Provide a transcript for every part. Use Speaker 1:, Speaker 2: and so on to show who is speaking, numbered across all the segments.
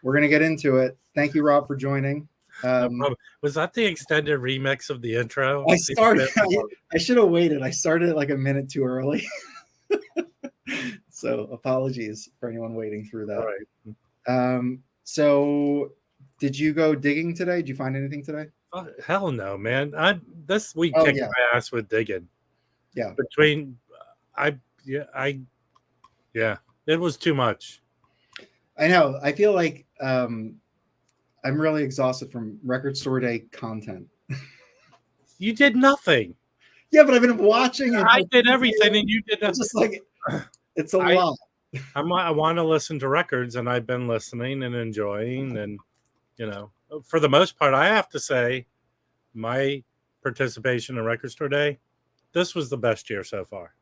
Speaker 1: We're gonna get into it. Thank you, Rob, for joining.
Speaker 2: No problem. Was that the extended remix of the intro?
Speaker 1: I
Speaker 2: It seemed a
Speaker 1: started.
Speaker 2: bit long.
Speaker 1: I should have waited. I started like a minute too early, so apologies for anyone waiting through
Speaker 2: All
Speaker 1: that.
Speaker 2: right.
Speaker 1: So, did you go digging today? Did you find anything today?
Speaker 2: Oh, hell no, man. This week
Speaker 1: Oh
Speaker 2: kicked
Speaker 1: yeah,
Speaker 2: my ass with digging.
Speaker 1: yeah.
Speaker 2: Between I yeah, yeah, it was too much.
Speaker 1: I know. I feel like I'm really exhausted from record store day content.
Speaker 2: You did nothing.
Speaker 1: Yeah, but I've been watching and
Speaker 2: I did everything and you did
Speaker 1: it's
Speaker 2: nothing.
Speaker 1: just like it's a
Speaker 2: I
Speaker 1: lot.
Speaker 2: I want to listen to records and I've been listening and enjoying and for the most part I have to say my participation in record store day, this was the best year so far.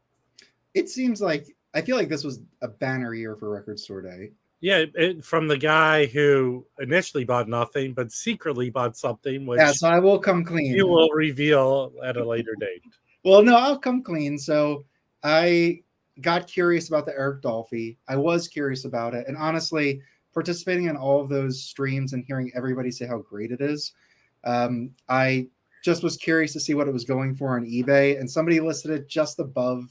Speaker 1: It seems like I feel like this was a banner year for record store day.
Speaker 2: Yeah, from the guy who initially bought nothing but secretly bought something,
Speaker 1: Yeah,
Speaker 2: which
Speaker 1: so I will come
Speaker 2: you
Speaker 1: clean.
Speaker 2: will reveal at a later date.
Speaker 1: Well, no, I'll come clean. So I got curious about the Eric Dolphy. I was curious about it, and honestly, participating in all of those streams and hearing everybody say how great it is, I just was curious to see what it was going for on eBay, and somebody listed it just above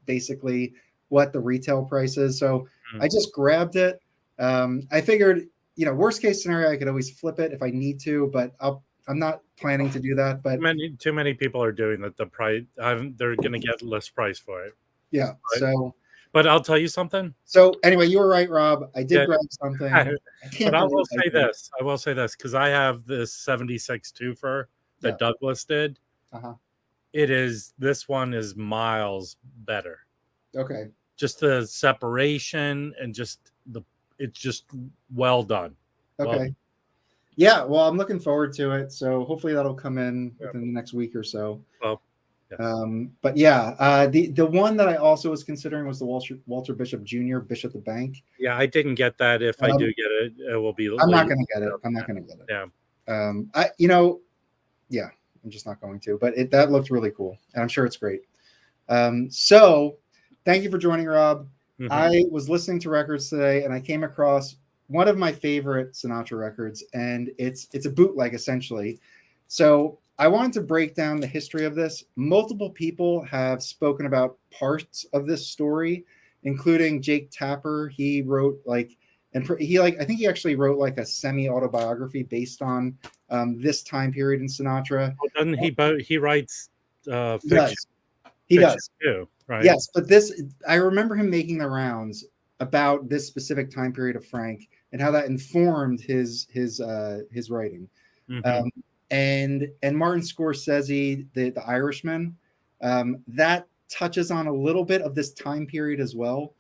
Speaker 1: basically what the retail price is. So I just grabbed it. I figured, worst case scenario, I could always flip it if I need to, but I'm not planning to do that. But
Speaker 2: Too many people are doing that. The price, they're going to get less price for it.
Speaker 1: yeah,
Speaker 2: But I'll tell you something.
Speaker 1: So anyway, you were right, Rob. I did grab something.
Speaker 2: But I will say this. I will say this because I have this 76 twofer that Douglas did. This one is miles better.
Speaker 1: Okay.
Speaker 2: Just the separation and it's just well done.
Speaker 1: Okay. Yeah, well, I'm looking forward to it. So hopefully that'll come in within the next week or so.
Speaker 2: Well,
Speaker 1: but yeah, the one that I also was considering was the Walter Bishop Jr. Bishop the Bank.
Speaker 2: Yeah, I didn't get that. If I do get it, it will be.
Speaker 1: I'm not going to get it. I'm not going to get it.
Speaker 2: Yeah.
Speaker 1: Yeah, I'm just not going to. But that looked really cool, and I'm sure it's great. So, thank you for joining, Rob. Mm-hmm. I was listening to records today, and I came across one of my favorite Sinatra records, and it's a bootleg essentially. So I wanted to break down the history of this. Multiple people have spoken about parts of this story, including Jake Tapper. He wrote I think he actually wrote like a semi-autobiography based on this time period in Sinatra.
Speaker 2: Well, doesn't he writes fiction?
Speaker 1: He does
Speaker 2: too, right?
Speaker 1: Yes, but I remember him making the rounds about this specific time period of Frank and how that informed his writing. Mm-hmm. And Martin Scorsese, the Irishman, that touches on a little bit of this time period as well.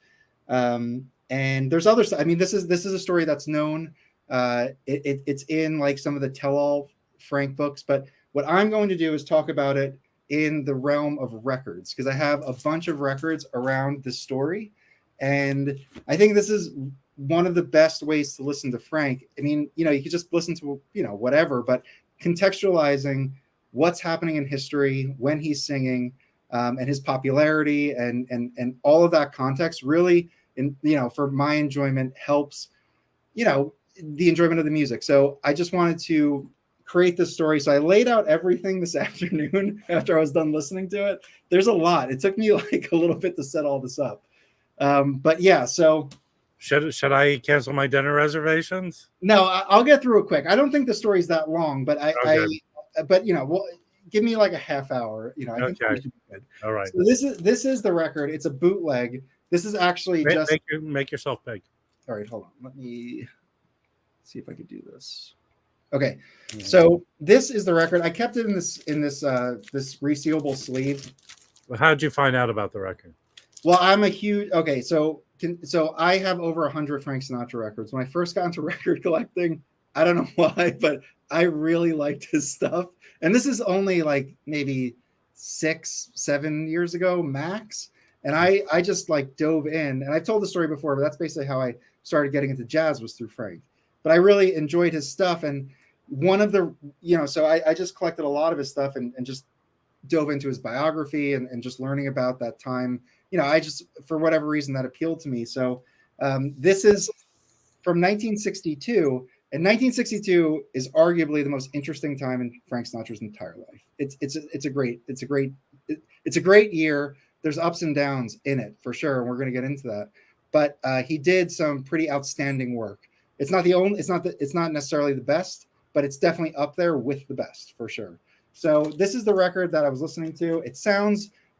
Speaker 1: And there's other. I mean, this is a story that's known. It's in like some of the tell-all Frank books, but what I'm going to do is talk about it in the realm of records because I have a bunch of records around this story, and I think this is one of the best ways to listen to Frank. I mean, you could just listen to whatever, but contextualizing what's happening in history when he's singing, and his popularity and all of that context really, for my enjoyment helps, the enjoyment of the music. So I just wanted to create this story. So I laid out everything this afternoon after I was done listening to it. There's a lot. It took me like a little bit to set all this up. But yeah, so
Speaker 2: should I cancel my dinner reservations?
Speaker 1: No, I'll get through it quick. I don't think the story's that long, but but give me like a half hour. I think we should be good.
Speaker 2: All right.
Speaker 1: So this is the record. It's a bootleg. This is actually
Speaker 2: make yourself big.
Speaker 1: All right, hold on. Let me see if I could do this. Okay, so this is the record. I kept it in this resealable sleeve.
Speaker 2: Well, how did you find out about the record?
Speaker 1: Well, I'm a huge so I have over 100 Frank Sinatra records. When I first got into record collecting, I don't know why, but I really liked his stuff. And this is only like maybe 6-7 years ago max. And I just like dove in, and I've told the story before, but that's basically how I started getting into jazz was through Frank. But I really enjoyed his stuff. And one of the, so I just collected a lot of his stuff and just dove into his biography and just learning about that time. I just, for whatever reason, that appealed to me. So this is from 1962. And 1962 is arguably the most interesting time in Frank Sinatra's entire life. It's a great year. There's ups and downs in it for sure, and we're going to get into that. But he did some pretty outstanding work. It's not necessarily the best, but it's definitely up there with the best for sure. So this is the record that I was listening to.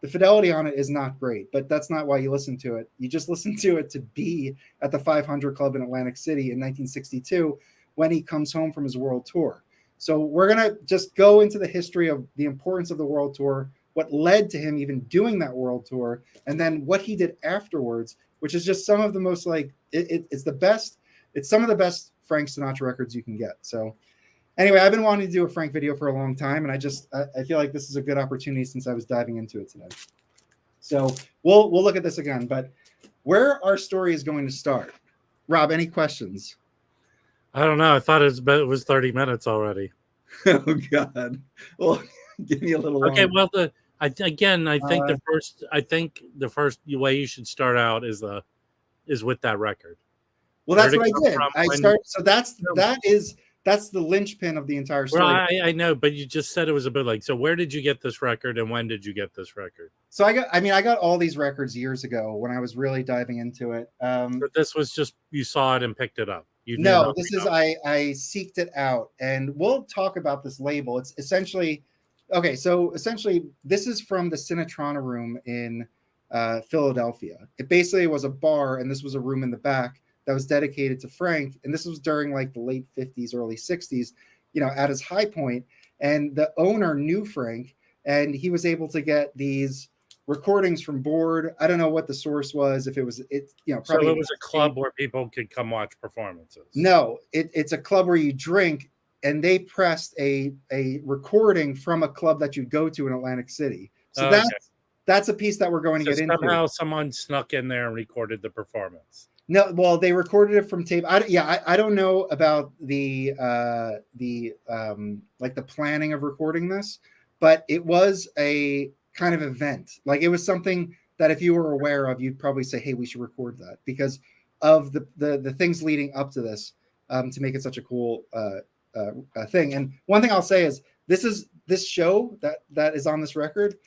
Speaker 1: The fidelity on it is not great, but that's not why you listen to it. You just listen to it to be at the 500 Club in Atlantic City in 1962 when he comes home from his world tour. So we're going to just go into the history of the importance of the world tour, what led to him even doing that world tour, and then what he did afterwards, which is just some of the most it's the best. It's some of the best Frank Sinatra records you can get. So anyway, I've been wanting to do a Frank video for a long time, and I feel like this is a good opportunity since I was diving into it today. So we'll look at this again, but where our story is going to start. Rob, any questions?
Speaker 2: I don't know. I thought it was 30 minutes already.
Speaker 1: Oh God. Well, give me a little longer.
Speaker 2: Okay, well I think the first way you should start out is with that record.
Speaker 1: Well, that's what I did. So that's the linchpin of the entire story.
Speaker 2: Well, I know, but you just said it was a bootleg. So where did you get this record, and when did you get this record?
Speaker 1: So I got all these records years ago when I was really diving into it.
Speaker 2: But this was just you saw it and picked it up.
Speaker 1: I seeked it out, and we'll talk about this label. It's essentially okay. So essentially, this is from the Sinatra room in Philadelphia. It basically was a bar, and this was a room in the back that was dedicated to Frank. And this was during like the late 50s, early 60s, at his high point. And the owner knew Frank, and he was able to get these recordings from board. I don't know what the source was. If it was, probably.
Speaker 2: So it was a club where people could come watch performances.
Speaker 1: No, it's a club where you drink, and they pressed a recording from a club that you go to in Atlantic City. So that's a piece that we're going to get into.
Speaker 2: Somehow someone snuck in there and recorded the performance.
Speaker 1: No, well, they recorded it from tape. I don't know about the planning of recording this, but it was a kind of event. Like it was something that if you were aware of, you'd probably say, "Hey, we should record that," because of the things leading up to this to make it such a cool thing. And one thing I'll say is this show that is on this record.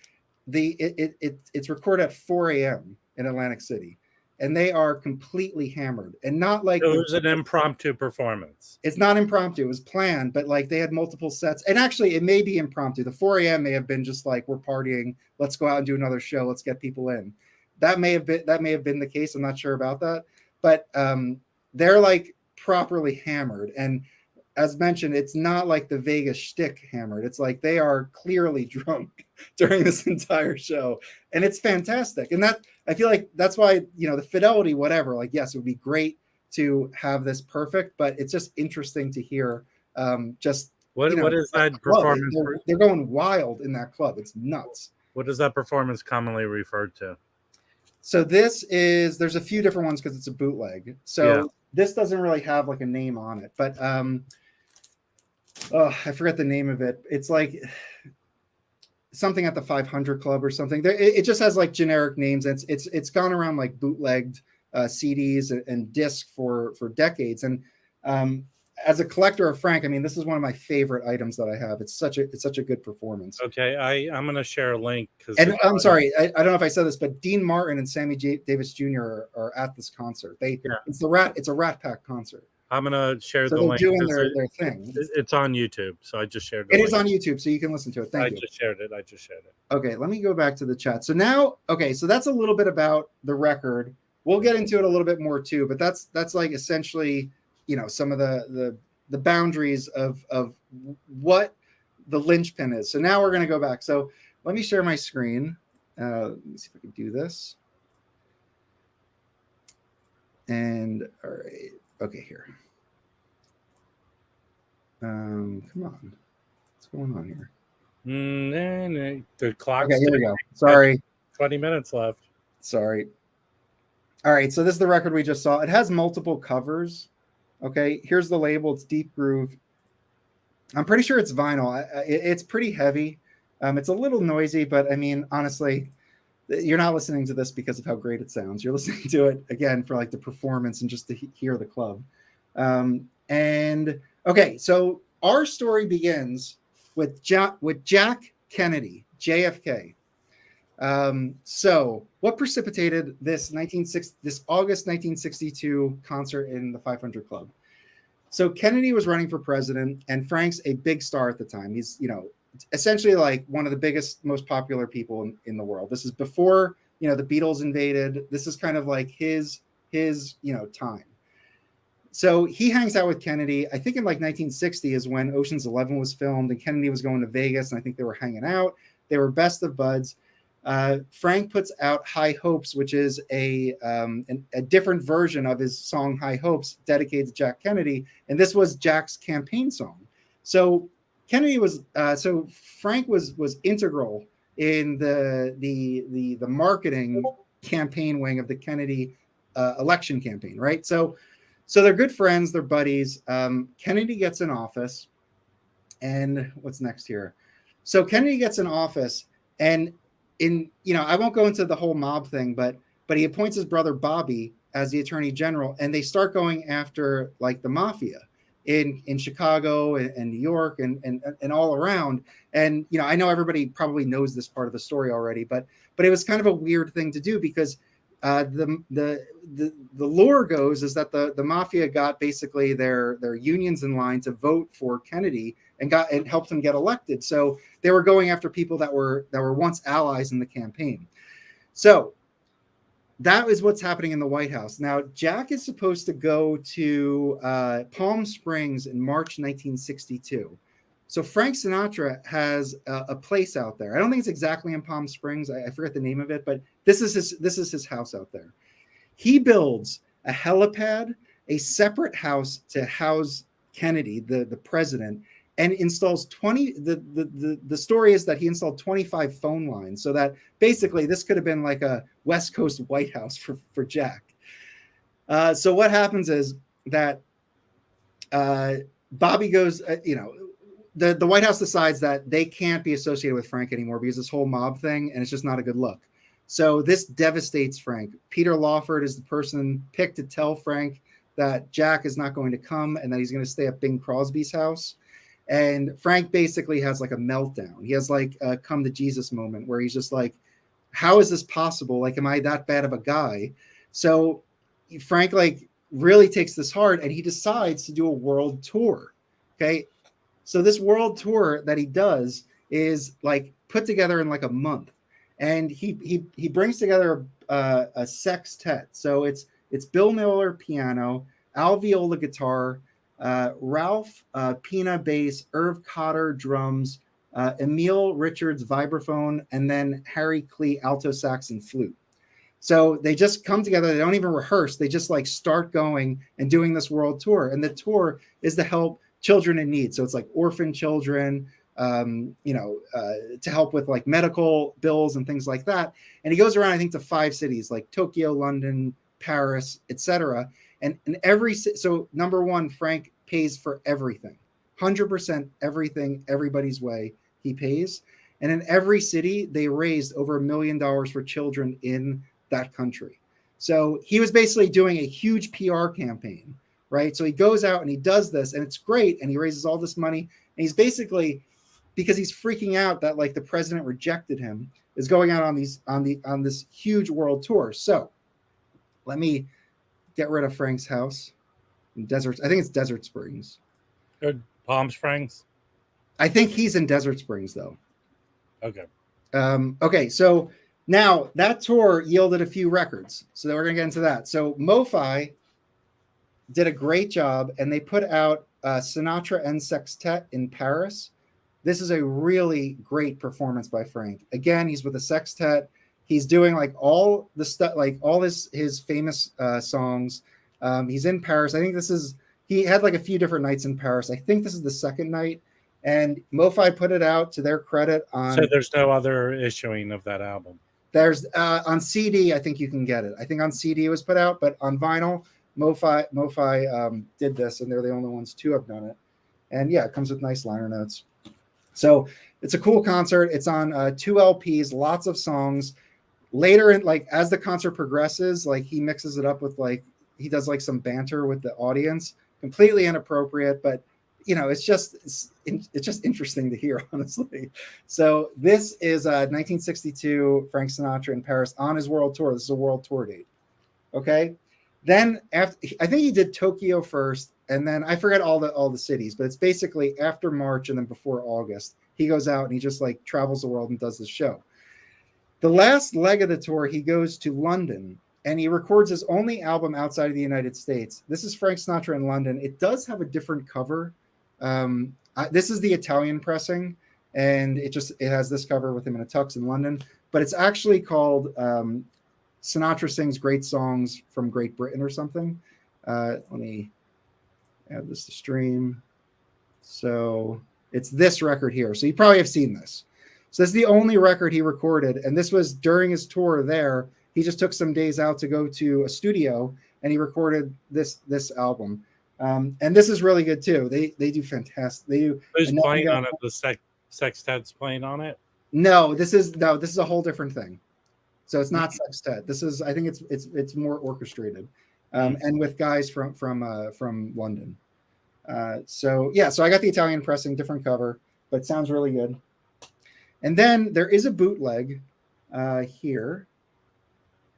Speaker 1: It's recorded at 4 a.m. in Atlantic City. And they are completely hammered, and not like
Speaker 2: it was an impromptu performance.
Speaker 1: It's not impromptu; it was planned, but like they had multiple sets. And actually, it may be impromptu. The 4 a.m. may have been just like we're partying. Let's go out and do another show. Let's get people in. That may have been the case. I'm not sure about that, but they're like properly hammered. And as mentioned, it's not like the Vegas shtick hammered. It's like they are clearly drunk during this entire show, and it's fantastic. And that I feel like that's why the fidelity, whatever. Like, yes, it would be great to have this perfect, but it's just interesting to hear. What is that performance? They're going wild in that club. It's nuts.
Speaker 2: What is that performance commonly referred to?
Speaker 1: So there's a few different ones because it's a bootleg. So this doesn't really have like a name on it, but I forgot the name of it. It's like something at the 500 Club or something. It just has like generic names. It's gone around like bootlegged CDs and disc for decades. And as a collector of Frank, I mean, this is one of my favorite items that I have. It's such a good performance.
Speaker 2: Okay, I'm going to share a link.
Speaker 1: And I'm sorry, I don't know if I said this, but Dean Martin and Sammy Davis Jr. are at this concert. It's a Rat Pack concert.
Speaker 2: I'm going to share the link.
Speaker 1: They're doing their thing.
Speaker 2: It's on YouTube, so I just shared it.
Speaker 1: It is on YouTube, so you can listen to it. Thank you.
Speaker 2: I just shared it.
Speaker 1: Okay, let me go back to the chat. So now, so that's a little bit about the record. We'll get into it a little bit more too, but that's like essentially, some of the boundaries of what the linchpin is. So now we're going to go back. So let me share my screen. Let me see if I can do this. And all right. Okay, here. Come on. What's going on here?
Speaker 2: The clock.
Speaker 1: Okay, here we go. Sorry.
Speaker 2: 20 minutes left.
Speaker 1: Sorry. All right, so this is the record we just saw. It has multiple covers. Okay, here's the label. It's Deep Groove. I'm pretty sure it's vinyl. It's pretty heavy. It's a little noisy, but I mean, honestly, you're not listening to this because of how great it sounds. You're listening to it again for like the performance and just to hear the club. And okay, so our story begins with Jack Kennedy, JFK. So what precipitated this August 1962 concert in the 500 Club? So Kennedy was running for president, and Frank's a big star at the time. He's, essentially like one of the biggest, most popular people in the world. This is before, the Beatles invaded. This is kind of like his time. So he hangs out with Kennedy. I think in like 1960 is when Ocean's 11 was filmed, and Kennedy was going to Vegas, and I think they were hanging out. They were best of buds. Frank puts out High Hopes, which is a different version of his song High Hopes, dedicated to Jack Kennedy, and this was Jack's campaign song. So Kennedy was Frank was integral in the marketing campaign wing of the Kennedy election campaign, right? So they're good friends, they're buddies. Kennedy gets in office, and what's next here? So Kennedy gets in office, and I won't go into the whole mob thing, but he appoints his brother Bobby as the attorney general, and they start going after like the mafia in Chicago and New York and all around. And I know everybody probably knows this part of the story already, but it was kind of a weird thing to do because the lore goes is that the mafia got basically their unions in line to vote for Kennedy and helped him get elected. So they were going after people that were once allies in the campaign. So that is what's happening in the White House. Now, Jack is supposed to go to Palm Springs in March 1962. So Frank Sinatra has a place out there. I don't think it's exactly in Palm Springs. I forget the name of it, but this is his house out there. He builds a helipad, a separate house to house Kennedy, the president, and installs 20. The story is that he installed 25 phone lines, so that basically this could have been like a West Coast White House for Jack. So what happens is that Bobby goes, the White House decides that they can't be associated with Frank anymore because this whole mob thing, and it's just not a good look. So this devastates Frank. Peter Lawford is the person picked to tell Frank that Jack is not going to come and that he's going to stay at Bing Crosby's house. And Frank basically has like a meltdown. He has like a come to Jesus moment where he's just like, how is this possible? Like, am I that bad of a guy? So Frank like really takes this hard, and he decides to do a world tour. Okay. So this world tour that he does is like put together in like a month, and he brings together a sextet. So it's Bill Miller piano, Al Viola guitar, Ralph Pina bass, Irv Cotter drums, Emil Richards vibraphone, and then Harry Klee alto sax and flute. So they just come together. They don't even rehearse. They just like start going and doing this world tour. And the tour is to help children in need. So it's like orphan children, to help with like medical bills and things like that. And he goes around, I think, to 5 cities like Tokyo, London, Paris, etc. And so number one, Frank pays for everything, 100% everything, everybody's way he pays. And in every city, they raised over $1 million for children in that country. So he was basically doing a huge PR campaign, right? So he goes out and he does this, and it's great. And he raises all this money. And he's basically, because he's freaking out that like the president rejected him, is going out on this huge world tour. So let me get rid of Frank's house in Desert. I think it's Desert Springs.
Speaker 2: Palm Springs.
Speaker 1: I think he's in Desert Springs though.
Speaker 2: Okay.
Speaker 1: Okay. So now that tour yielded a few records. So we're going to get into that. So MoFi did a great job, and they put out Sinatra and Sextet in Paris. This is a really great performance by Frank. Again, he's with a sextet. He's doing like all the stuff, like all his famous songs. He's in Paris. I think he had like a few different nights in Paris. I think this is the second night. And MoFi put it out, to their credit, on.
Speaker 2: So there's no other issuing of that album.
Speaker 1: There's on CD. I think you can get it. I think on CD it was put out, but on vinyl, MoFi did this, and they're the only ones to have done it. And yeah, it comes with nice liner notes. So it's a cool concert. It's on 2 LPs, lots of songs. Later in, like, as the concert progresses, like he mixes it up with like he does like some banter with the audience, completely inappropriate, but it's just interesting to hear, honestly. So this is 1962 Frank Sinatra in Paris on his world tour. This is a world tour date. Okay. Then after, I think he did Tokyo first, and then I forget all the cities, but it's basically after March and then before August. He goes out and he just like travels the world and does this show. The last leg of the tour, he goes to London and he records his only album outside of the United States. This is Frank Sinatra in London. It does have a different cover. This is the Italian pressing, and it has this cover with him in a tux in London, but it's actually called Sinatra Sings Great Songs from Great Britain or something. Let me add this to stream. So it's this record here. So you probably have seen this. So this is the only record he recorded, and this was during his tour there. He just took some days out to go to a studio, and he recorded this album. And this is really good too. They do fantastic. They do.
Speaker 2: Who's playing on it? The sextet's playing on it?
Speaker 1: No, this is a whole different thing. So it's not sextet. This is, I think it's more orchestrated, and with guys from London. So I got the Italian pressing, different cover, but it sounds really good. And then there is a bootleg here,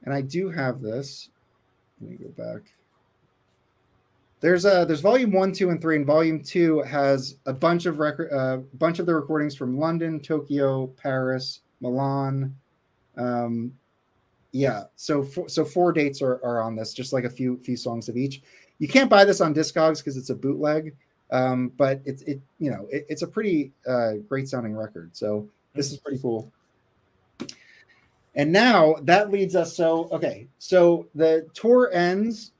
Speaker 1: and I do have this. Let me go back. There's volume 1, 2, and 3, and volume 2 has a bunch of the recordings from London, Tokyo, Paris, Milan. So 4 dates are on this, just like a few songs of each. You can't buy this on Discogs because it's a bootleg, but it's a pretty great sounding record. So this is pretty cool. And now that leads us. So the tour ends.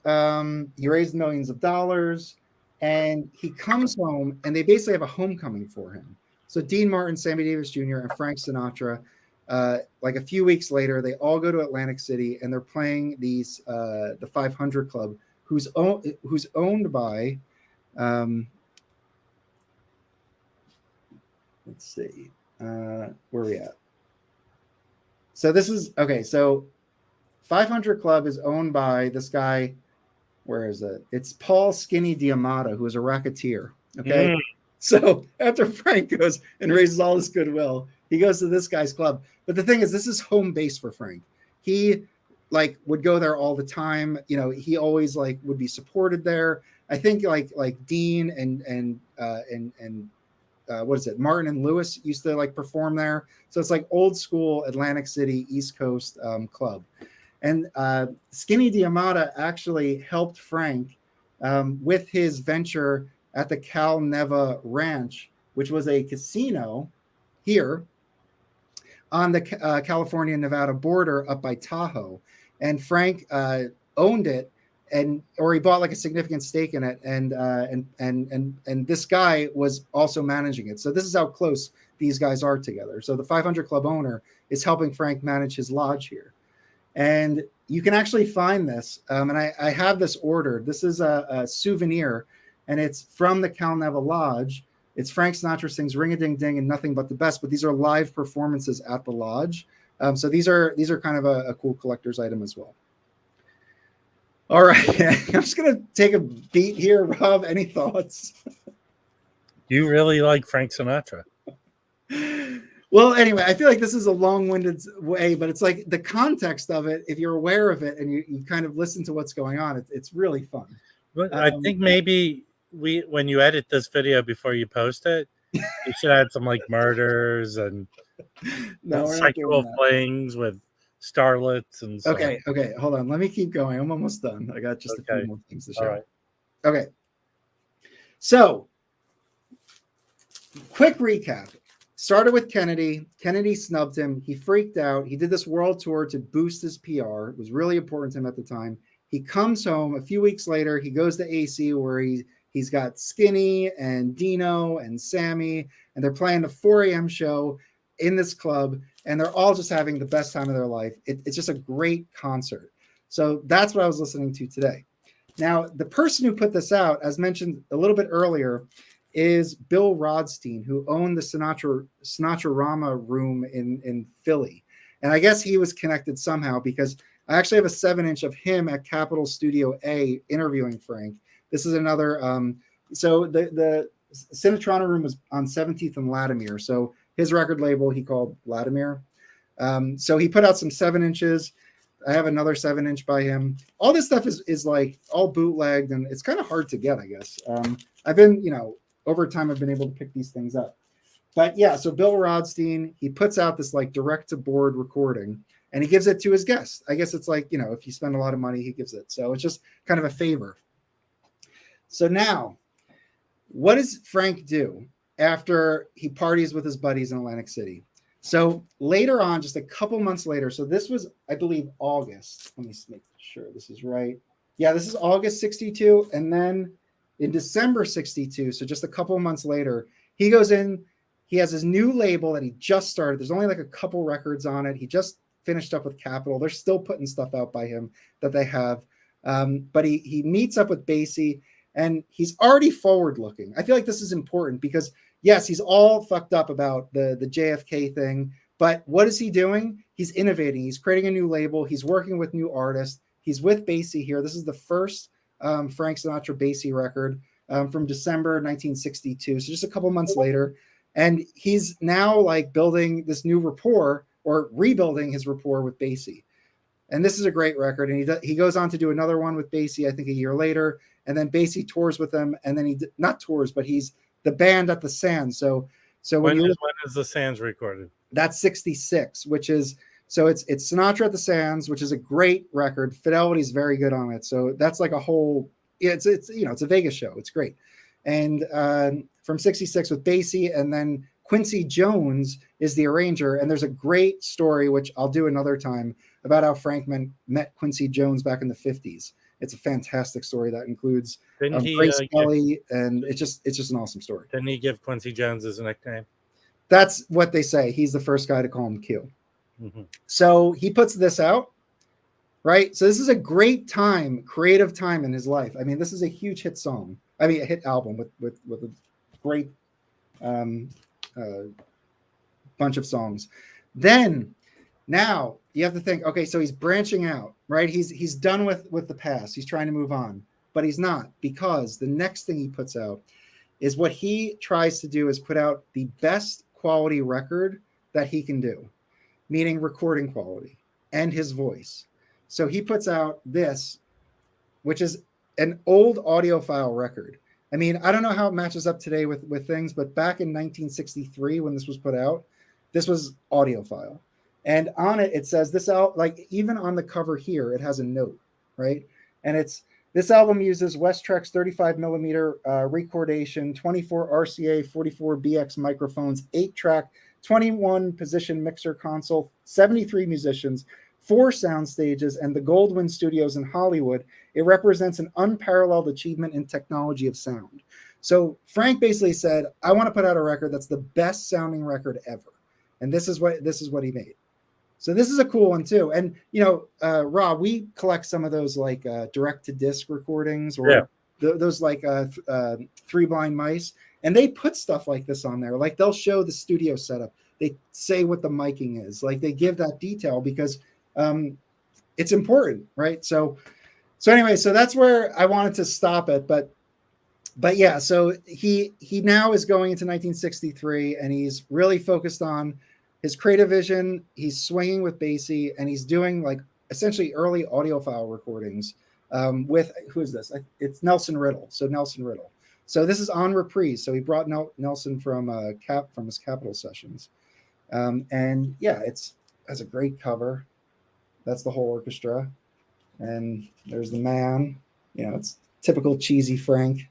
Speaker 1: He raised millions of dollars, and he comes home, and they basically have a homecoming for him. So Dean Martin, Sammy Davis Jr., and Frank Sinatra. Like a few weeks later, they all go to Atlantic City, and they're playing the 500 Club, who's owned by. Let's see, where are we at? So this is okay. So 500 Club is owned by this guy. Where is it? It's Paul Skinny Diamata, who is a racketeer. Okay. So after Frank goes and raises all this goodwill, he goes to this guy's club. But the thing is, this is home base for Frank. He would go there all the time. He always would be supported there. I think like Dean and what is it? Martin and Lewis used to perform there. So it's like old school Atlantic City, East Coast club. And Skinny Diamata actually helped Frank with his venture at the Cal Neva Ranch, which was a casino here on the California-Nevada border up by Tahoe. And Frank owned it, or he bought a significant stake in it, and this guy was also managing it. So this is how close these guys are together. So the 500 Club owner is helping Frank manage his lodge here. And you can actually find this, and I have this ordered. This is a souvenir, and it's from the Cal Neva Lodge. It's Frank Sinatra Sings Ring-a-Ding-Ding and Nothing But the Best, but these are live performances at the lodge. So these are kind of a cool collector's item as well. All right, I'm just going to take a beat here. Rob, any thoughts?
Speaker 2: You really like Frank Sinatra.
Speaker 1: Well, anyway, I feel like this is a long-winded way, but it's like the context of it, if you're aware of it and you kind of listen to what's going on, it's really fun.
Speaker 2: But I think maybe when you edit this video before you post it, you should add some murders and sexual flings with starlets and stuff.
Speaker 1: Okay, hold on. Let me keep going. I'm almost done. I got just a few more things to show.
Speaker 2: All right.
Speaker 1: Okay. So, quick recap. Started with Kennedy. Kennedy snubbed him. He freaked out. He did this world tour to boost his PR. It was really important to him at the time. He comes home a few weeks later. He goes to AC where he's got Skinny and Dino and Sammy, and they're playing the 4 a.m. show in this club, and they're all just having the best time of their life. It's just a great concert. So that's what I was listening to today. Now, the person who put this out, as mentioned a little bit earlier, is Bill Rodstein, who owned the Sinatra-Rama room in Philly. And I guess he was connected somehow because I actually have a 7-inch of him at Capitol Studio A interviewing Frank. This is another. So the Sinatra room was on 17th and Latimer. So his record label he called Latimer. So he put out some 7-inches. I have another 7-inch by him. All this stuff is like all bootlegged, and it's kind of hard to get, I guess. I've been, over time I've been able to pick these things up. But yeah, so Bill Rodstein, he puts out this like direct to board recording, and he gives it to his guests. I guess it's like, if you spend a lot of money, he gives it. So it's just kind of a favor. So now, what does Frank do after he parties with his buddies in Atlantic City? So later on, just a couple months later, so this was, I believe, August. Let me make sure this is right. Yeah, this is August 62. And then in December 62, so just a couple months later, he goes in, he has his new label that he just started. There's only like a couple records on it. He just finished up with Capitol. They're still putting stuff out by him that they have. But he meets up with Basie, and he's already forward looking. I feel like this is important because yes, he's all fucked up about the JFK thing, but what is he doing? He's innovating. He's creating a new label. He's working with new artists. He's with Basie here. This is the first Frank Sinatra Basie record from December 1962. So just a couple months later. And he's now like building this new rapport or rebuilding his rapport with Basie. And this is a great record. And he goes on to do another one with Basie, I think a year later. And then Basie tours with him. And then not tours, but he's the band at the Sands. So when
Speaker 2: is the Sands recorded?
Speaker 1: That's 66, which is, so it's Sinatra at the Sands, which is a great record. Fidelity is very good on it. So that's like a whole, it's a Vegas show. It's great. And from 66 with Basie, and then Quincy Jones is the arranger. And there's a great story, which I'll do another time, about how Frank met Quincy Jones back in the 50s. It's a fantastic story that includes Grace Kelly, and it's just an awesome story.
Speaker 2: Didn't he give Quincy Jones his nickname?
Speaker 1: That's what they say. He's the first guy to call him Q.
Speaker 2: Mm-hmm.
Speaker 1: So he puts this out, right? So this is a great time, creative time in his life. I mean, this is a huge hit song. I mean, a hit album with a great bunch of songs. Then now you have to think, okay, so he's branching out, right? He's done with the past. He's trying to move on, but he's not, because the next thing he puts out is what he tries to do is put out the best quality record that he can do, meaning recording quality and his voice. So he puts out this, which is an old audiophile record. I mean, I don't know how it matches up today with things, but back in 1963, when this was put out, this was audiophile. And on it, it says this out, like even on the cover here, it has a note, right? And this album uses Westrex 35 millimeter recordation, 24 RCA 44 BX microphones, 8-track, 21 position mixer console, 73 musicians, 4 sound stages, and the Goldwyn Studios in Hollywood. It represents an unparalleled achievement in technology of sound. So Frank basically said, I want to put out a record that's the best sounding record ever. And this is what he made. So this is a cool one too. And, Rob, we collect some of those like direct to disc recordings or those like 3 Blind Mice. And they put stuff like this on there. Like they'll show the studio setup. They say what the miking is. Like they give that detail because it's important, right? So anyway, so that's where I wanted to stop it. But yeah, so he now is going into 1963 and he's really focused on his creative vision. He's swinging with Basie, and he's doing like essentially early audiophile recordings with, who is this? It's Nelson Riddle. So Nelson Riddle. So this is on reprise. So he brought Nelson from his Capitol sessions. And yeah, has a great cover. That's the whole orchestra. And there's the man, it's typical cheesy Frank.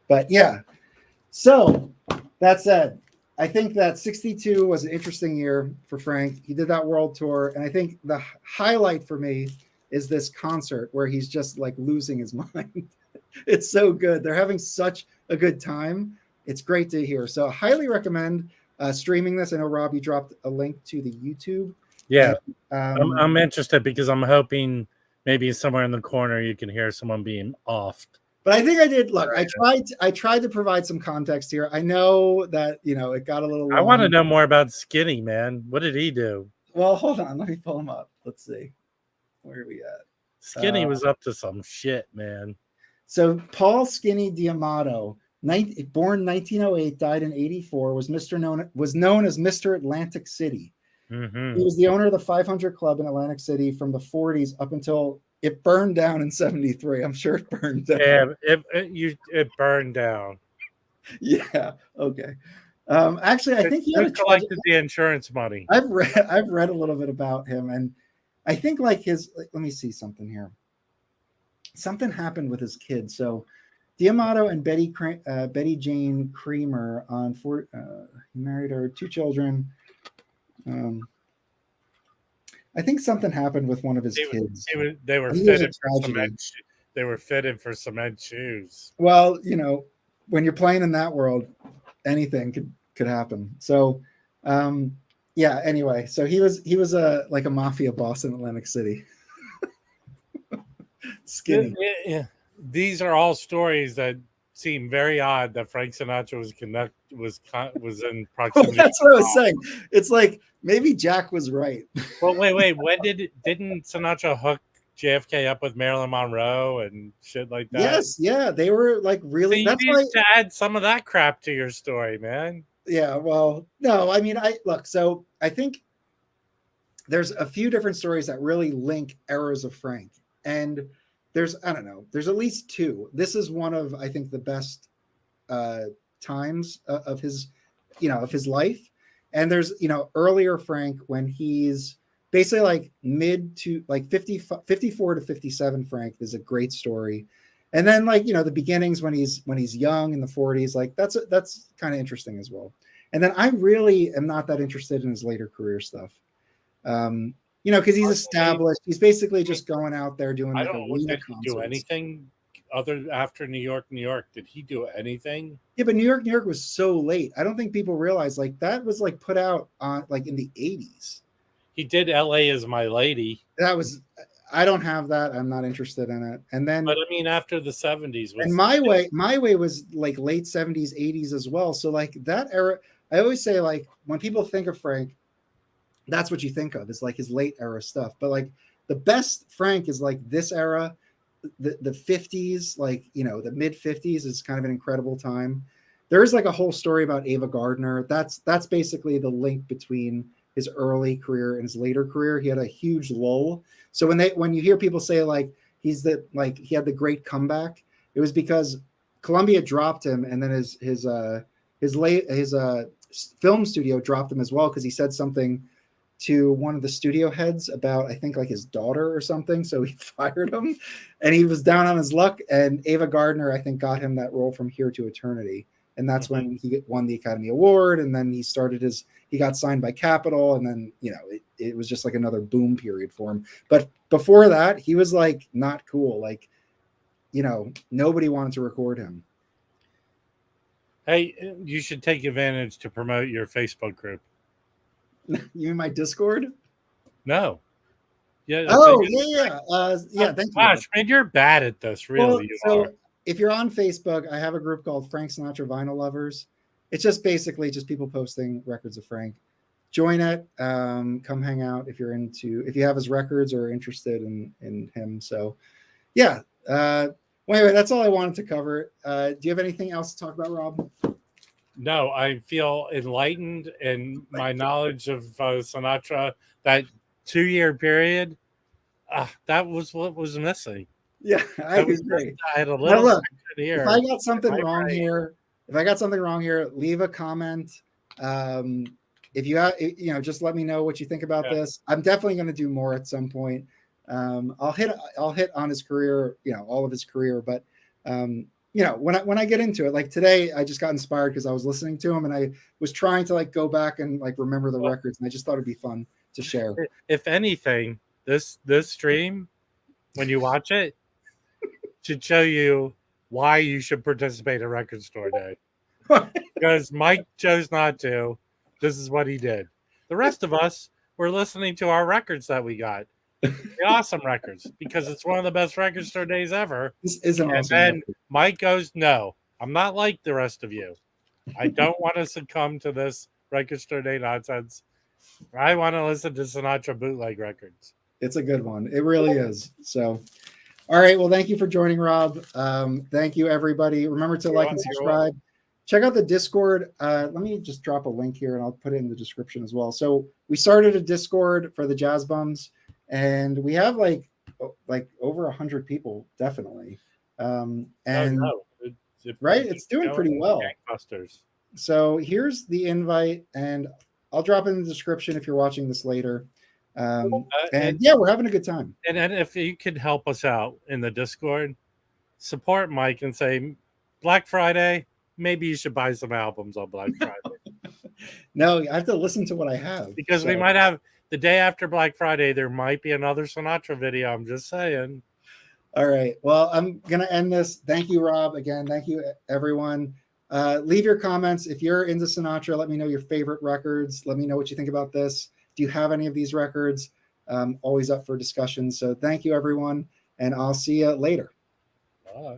Speaker 1: But yeah, so that said, I think that 62 was an interesting year for Frank. He did that world tour. And I think the highlight for me is this concert where he's just like losing his mind. It's so good. They're having such a good time. It's great to hear. So I highly recommend streaming this. I know, Rob, you dropped a link to the YouTube.
Speaker 2: Yeah. And, I'm interested because I'm hoping maybe somewhere in the corner you can hear someone being offed.
Speaker 1: But I think I did. Look, I tried to provide some context here. I know that, it got a little long.
Speaker 2: I want to know more about Skinny, man. What did he do?
Speaker 1: Well, hold on. Let me pull him up. Let's see. Where are we at?
Speaker 2: Skinny was up to some shit, man.
Speaker 1: So Paul Skinny D'Amato, born 1908, died in 84, was known as Mr. Atlantic City.
Speaker 2: Mm-hmm.
Speaker 1: He was the owner of the 500 Club in Atlantic City from the 40s up until it burned down in 73. I'm sure it burned down.
Speaker 2: Yeah, it burned down.
Speaker 1: Yeah. Okay. Actually, I think he had a
Speaker 2: collected the insurance money.
Speaker 1: I've read a little bit about him, and I think like let me see something here. Something happened with his kids. So D'Amato and Betty Jane Creamer he married her, 2 children. I think something happened with one of his kids.
Speaker 2: They were fitted for cement. They were fitted for cement shoes.
Speaker 1: Well, when you're playing in that world, anything could happen. So, yeah. Anyway, so he was like a mafia boss in Atlantic City. Skinny.
Speaker 2: Yeah. These are all stories that seem very odd that Frank Sinatra was in proximity.
Speaker 1: Well, that's what I was saying. It's like maybe Jack was right.
Speaker 2: Well, wait. When didn't Sinatra hook JFK up with Marilyn Monroe and shit like that?
Speaker 1: Yes, yeah, they were like really.
Speaker 2: So you need to add some of that crap to your story, man.
Speaker 1: Yeah, well, no, I mean, So I think there's a few different stories that really link eras of Frank, and there's at least 2. This is one of, I think, the best times of his life. And there's earlier Frank, when he's basically like mid to like 54 to 57 Frank is a great story. And then like the beginnings when he's young in the 40s, like that's kind of interesting as well. And then I really am not that interested in his later career stuff. Because he's established. He's basically just going out there doing like arena concerts.
Speaker 2: Do anything other after New York? Did he do anything?
Speaker 1: Yeah, but New York was so late. I don't think people realize like that was like put out on like in the 80s.
Speaker 2: He did L.A. Is My Lady.
Speaker 1: That was. I don't have that. I'm not interested in it. And then,
Speaker 2: but I mean, after the 70s,
Speaker 1: and My Way was like late 70s, 80s as well. So like that era, I always say like when people think of Frank, that's what you think of is like his late era stuff. But like the best Frank is like this era, the 50s, like the mid 50s is kind of an incredible time. There is like a whole story about Ava Gardner. That's basically the link between his early career and his later career. He had a huge lull. So when you hear people say like he had the great comeback, it was because Columbia dropped him, and then his film studio dropped him as well because he said something to one of the studio heads about, I think, like his daughter or something. So he fired him, and he was down on his luck. And Ava Gardner, I think, got him that role from Here to Eternity. And that's when he won the Academy Award. And then he got signed by Capitol. And then, it was just like another boom period for him. But before that, he was like not cool. Like, nobody wanted to record him.
Speaker 2: Hey, you should take advantage to promote your Facebook group.
Speaker 1: You mean my Discord?
Speaker 2: No. Yeah.
Speaker 1: Oh, yeah. Thank you.
Speaker 2: Gosh, man, you're bad at this. Really,
Speaker 1: so if you're on Facebook, I have a group called Frank Sinatra Vinyl Lovers. It's just basically just people posting records of Frank. Join it. Come hang out if you have his records or are interested in him. So, yeah. Anyway, that's all I wanted to cover. Do you have anything else to talk about, Rob?
Speaker 2: No, I feel enlightened in my knowledge of Sinatra. That 2-year period, that was what was missing.
Speaker 1: Yeah, I agree.
Speaker 2: I had a little. Now look,
Speaker 1: here. If I got something wrong here, leave a comment. If you have, just let me know what you think about this. I'm definitely going to do more at some point. I'll hit on his career, all of his career, but. When I get into it, like today, I just got inspired because I was listening to him and I was trying to like go back and like remember the records, and I just thought it'd be fun to share.
Speaker 2: If anything, this stream, when you watch it, should show you why you should participate in Record Store Day. Because Mike chose not to. This is what he did. The rest of us were listening to our records that we got. The awesome records, because it's one of the best record store days ever.
Speaker 1: This is an awesome
Speaker 2: then record. Mike goes, no, I'm not like the rest of you. I don't want to succumb to this record store day nonsense. I want to listen to Sinatra bootleg records.
Speaker 1: It's a good one. It really is. So, All right. Well, thank you for joining, Rob. Thank you, everybody. Remember to like and subscribe. Check out the Discord. Let me just drop a link here and I'll put it in the description as well. So we started a Discord for the Jazz Bums, and we have like over 100 people, definitely. And right, it's doing pretty well.
Speaker 2: Gangbusters.
Speaker 1: So here's the invite, and I'll drop it in the description if you're watching this later. And yeah, we're having a good time.
Speaker 2: And if you could help us out in the Discord, support Mike and say, Black Friday, maybe you should buy some albums on Black Friday.
Speaker 1: No, I have to listen to what I have.
Speaker 2: Because we might have the day after Black Friday, there might be another Sinatra video. I'm just saying.
Speaker 1: All right. Well, I'm going to end this. Thank you, Rob. Again, thank you, everyone. Leave your comments. If you're into Sinatra, let me know your favorite records. Let me know what you think about this. Do you have any of these records? Always up for discussion. So thank you, everyone. And I'll see you later.
Speaker 2: Bye.